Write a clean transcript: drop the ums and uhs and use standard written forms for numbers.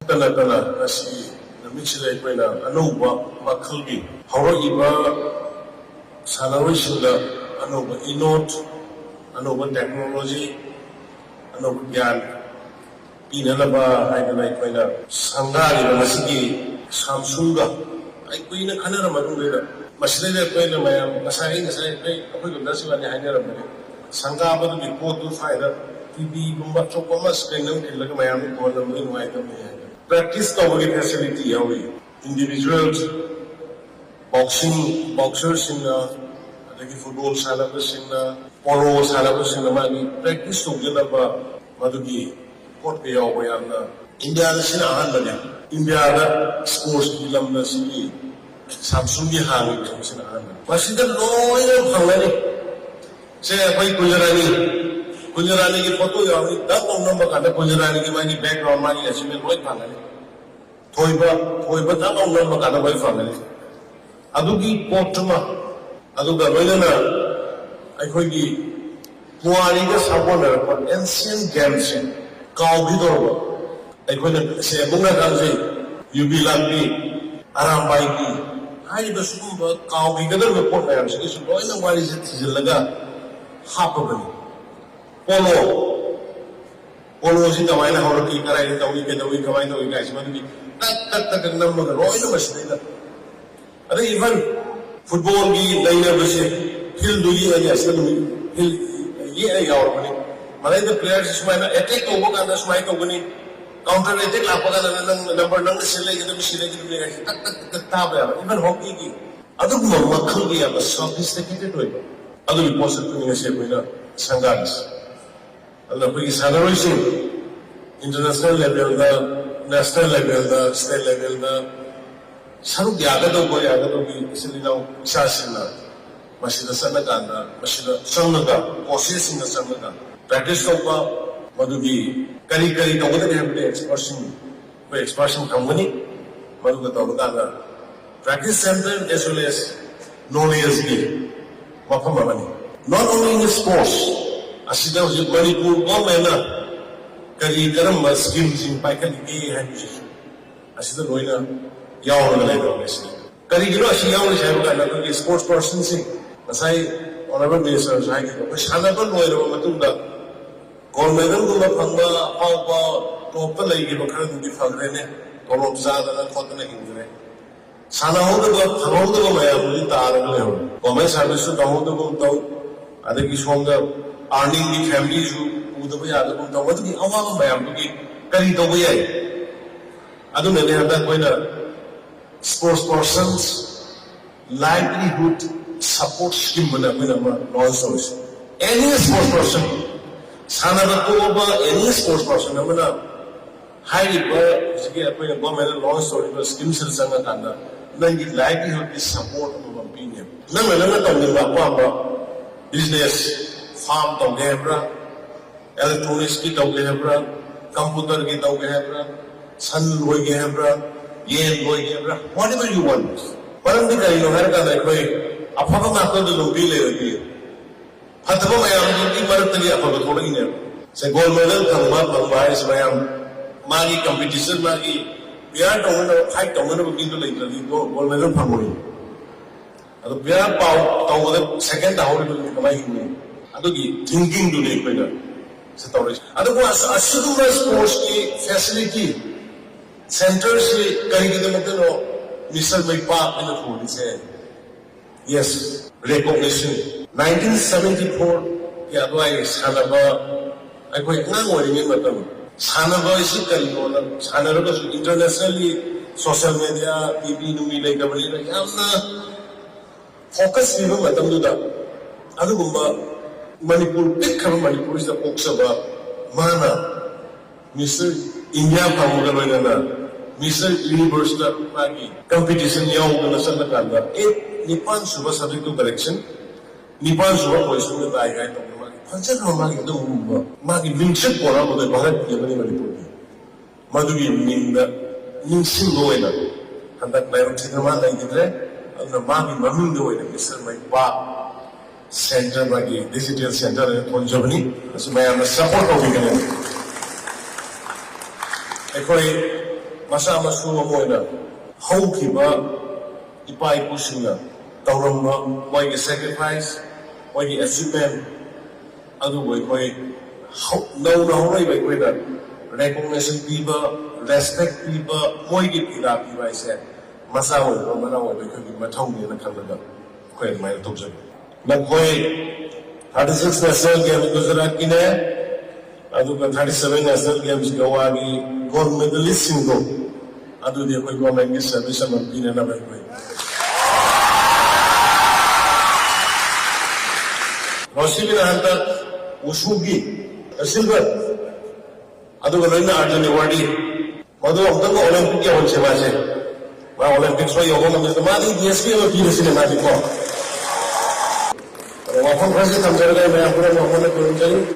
Tanakana, Nasi, the Michele Pena, Anuba, Makalgi, Hawaii, Sannaroi Shinda, Anuba Inot, Anuba Technology, Anuba Gyan, Pinanaba, I can like Pena, Sangari, Masiki, Samsunga, I queen a Kanara Madura, Masila Pena, Masai, I put the Nasi and Hangara, Sangaba, the report to find out. TV, Chocomas, and like Miami, practice coverage facility. Individuals, boxers in football, salabas in polo, salabas in the money, practice to get up Madugi, Port Payawayana, India, the Sina, India, sports, Lamna City, Samsungi Hang, was it the lawyer of Hungary? Say, I Kujarani. Kunjarani की photo यानी तब उन्होंने बताया कुंजरानी की Mayani background Mayani ऐसी में कोई फांगा नहीं थोड़ा तब उन्होंने बताया कोई फांगा नहीं अदुगी पोटमा अदुगा रोज़ना ऐकोई की पुआनी का साबुन है पर ancient games है काउबी तो होगा ऐकोई ने से बुंगा कांसे युबिलांगी आरामबाई की हाई बस उनको काउबी का तो रिपोर्ट है हमसे कि सुबह इन्हें वाली से चीज़ लगा हाप बनी Polo si kamay na horror ki karay na tawi kamay na tawi guys man ki tak number roy na mas nila. Ada even football ki layer base hill do ye ay asal hill ye ay aur bani. Malay the players ismay na attack ko ko kana ismay ko gani counter attack lapa kana number nang sila kita guys tak tab ya. Even hockey ki adu makhul ki ya sophisticated hoy. Adu possible ni siya ko na sangaris. Allah pergi Sannaroi sing international level da, national level da, state level da, saru gyaga to boy gyaga to bi isli na isasina, masih da sana kanda, masih da sana ka, process na sana ka, practice to pa, madu bi kari to ko da kaya expression company, madu ka to ka practice center as well as knowledge bi, mapamani. Not only in the sports. Asida hujud Manipur government kari karamba schemes in paikal ke handle asida noina yaw na lai dog asida kari gino asida yaw na shayu kana to sports person sing asai honorable minister sai ki ko shana ko noira matunda government ko ba phanga awba top lai ki bakara du phagre ne tolop zada na khot na hindre sana ho to phangau to maya buli tar le ho government service to ho to to adagi songa earning the families who the way other the what the awang mayam to get kari to way adu mene hada koina sports persons livelihood support scheme bana koina launch hoise any sports person sanada ko ba any sports person namana high ba sike koina government launch hoise scheme sel sanga kanda nangi livelihood is support of opinion namana tamni ba business farm to gebra, electronics ki to gebra, computer ki to gebra, Sannaroi gebra, yen gebra, whatever you want. Parang di kayo har ka na koi, apaka na to do bile lagi. Hatabo mayam di marat tali apaka thoda ine. Se gold medal thangba is mayam magi competition magi biar to high to na bukin to like gold medal phangoi. Ado biar pau to second hour to kamai ni. Adugi thinking do नहीं पड़ेगा सतावरेश अदुगो असुदुमा sports की facility centers से कहीं के मतलब no मिसल में पाप में थोड़ी से yes recognition 1974 के अदवाई सानबा अकोई अंग वरिंगे मतलब सानबा इसी करी को ना सानबा तो internationally social media TV नुमी लाइक डबली ना क्या ना focus भी वो मतलब दूधा अदुगो Manipur, big Manipur is the Oksaba, Mana, Mr. India Pamugamana, Mr. Universal Magi, competition Yaw Sanakanda, 8 Nippon Suba subject to correction, Nippon Suba was with the eye of Pansan Magi do Magi Vincent Pora with the Barat Yamani Manipur. Madhugi mean the Ninsin Goena, and that my Chikamana in the and the Magi Mamundo in Mr. My Pa. Center bagi digital center for Germany, so I am a support of it. masa masu amoina haukiba ipai pusinga tauramba moigi sacrifice moigi achievement adu koi no haurai bai koi da recognition piba respect piba moigi pira piba ise masa oi ko mana oi bai koi mathau ni na khalaga koi mai tokja nakoi 36 national games Gujarat ki ne adu 37 national games Goa ki gold medallist singo adu dia koi government ki service man pina na bai koi Rossi bin hanta usugi silver adu ga loina arjun award madu amtang olympic ke onse mase ma olympics wa yoga na me madi dsp wa pina cinema di ko wa phon phase tamjar ga मैं पूरा मोहम्मद को